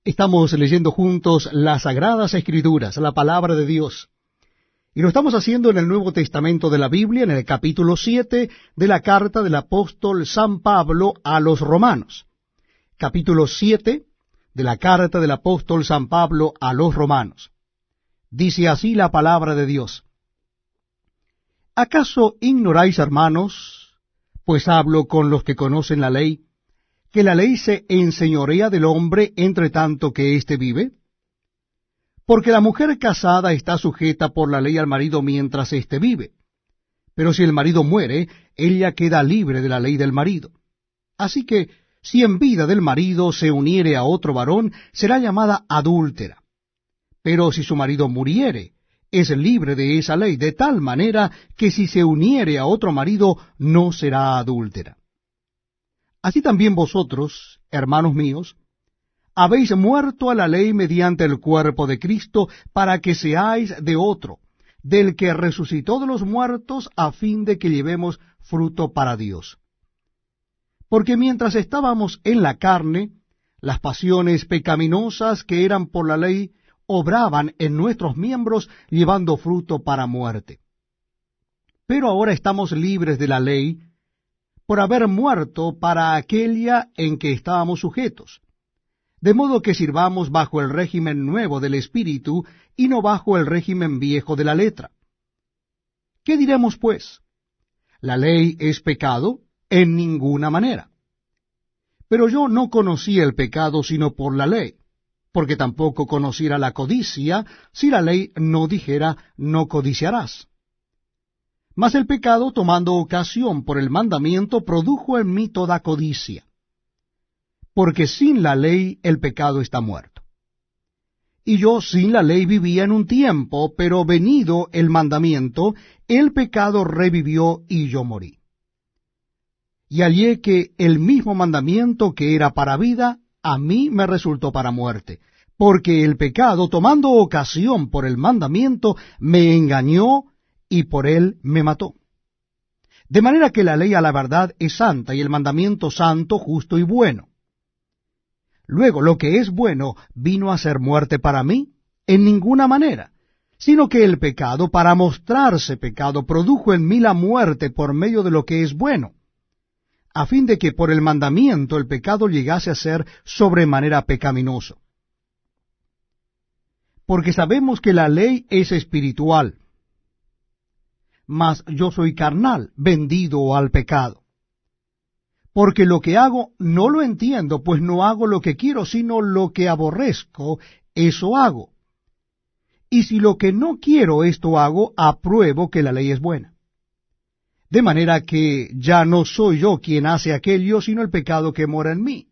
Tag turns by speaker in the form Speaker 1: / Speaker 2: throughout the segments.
Speaker 1: Estamos leyendo juntos las Sagradas Escrituras, la Palabra de Dios. Y lo estamos haciendo en el Nuevo Testamento de la Biblia, en el capítulo 7 de la carta del apóstol San Pablo a los Romanos. Capítulo 7 de la carta del apóstol San Pablo a los Romanos. Dice así la Palabra de Dios. ¿Acaso ignoráis, hermanos, pues hablo con los que conocen la ley, que la ley se enseñorea del hombre entre tanto que éste vive? Porque la mujer casada está sujeta por la ley al marido mientras éste vive. Pero si el marido muere, ella queda libre de la ley del marido. Así que, si en vida del marido se uniere a otro varón, será llamada adúltera. Pero si su marido muriere, es libre de esa ley, de tal manera que si se uniere a otro marido, no será adúltera. Así también vosotros, hermanos míos, habéis muerto a la ley mediante el cuerpo de Cristo, para que seáis de otro, del que resucitó de los muertos, a fin de que llevemos fruto para Dios. Porque mientras estábamos en la carne, las pasiones pecaminosas que eran por la ley obraban en nuestros miembros, llevando fruto para muerte. Pero ahora estamos libres de la ley, por haber muerto para aquella en que estábamos sujetos, de modo que sirvamos bajo el régimen nuevo del Espíritu, y no bajo el régimen viejo de la letra. ¿Qué diremos, pues? ¿La ley es pecado? En ninguna manera. Pero yo no conocí el pecado sino por la ley, porque tampoco conociera la codicia, si la ley no dijera, no codiciarás. Mas el pecado, tomando ocasión por el mandamiento, produjo en mí toda codicia. Porque sin la ley el pecado está muerto. Y yo sin la ley vivía en un tiempo, pero venido el mandamiento, el pecado revivió y yo morí. Y hallé que el mismo mandamiento que era para vida, a mí me resultó para muerte, porque el pecado, tomando ocasión por el mandamiento, me engañó y por él me mató. De manera que la ley a la verdad es santa, y el mandamiento santo, justo y bueno. Luego, lo que es bueno vino a ser muerte para mí, en ninguna manera, sino que el pecado, para mostrarse pecado, produjo en mí la muerte por medio de lo que es bueno, a fin de que por el mandamiento el pecado llegase a ser sobremanera pecaminoso. Porque sabemos que la ley es espiritual, mas yo soy carnal, vendido al pecado. Porque lo que hago no lo entiendo, pues no hago lo que quiero, sino lo que aborrezco, eso hago. Y si lo que no quiero esto hago, apruebo que la ley es buena. De manera que ya no soy yo quien hace aquello, sino el pecado que mora en mí.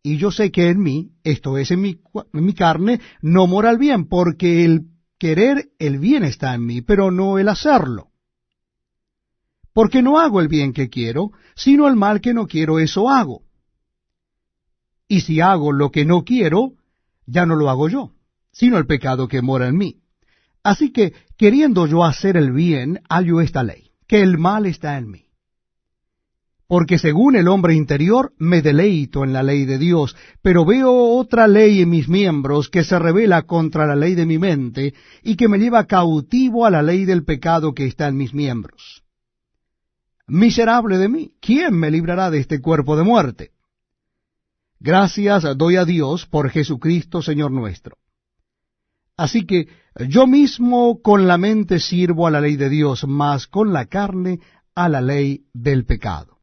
Speaker 1: Y yo sé que en mí, esto es en mi carne, no mora el bien, porque el querer el bien está en mí, pero no el hacerlo. Porque no hago el bien que quiero, sino el mal que no quiero, eso hago. Y si hago lo que no quiero, ya no lo hago yo, sino el pecado que mora en mí. Así que, queriendo yo hacer el bien, hallo esta ley, que el mal está en mí. Porque según el hombre interior me deleito en la ley de Dios, pero veo otra ley en mis miembros que se rebela contra la ley de mi mente y que me lleva cautivo a la ley del pecado que está en mis miembros. Miserable de mí, ¿quién me librará de este cuerpo de muerte? Gracias doy a Dios por Jesucristo Señor nuestro. Así que yo mismo con la mente sirvo a la ley de Dios, mas con la carne a la ley del pecado.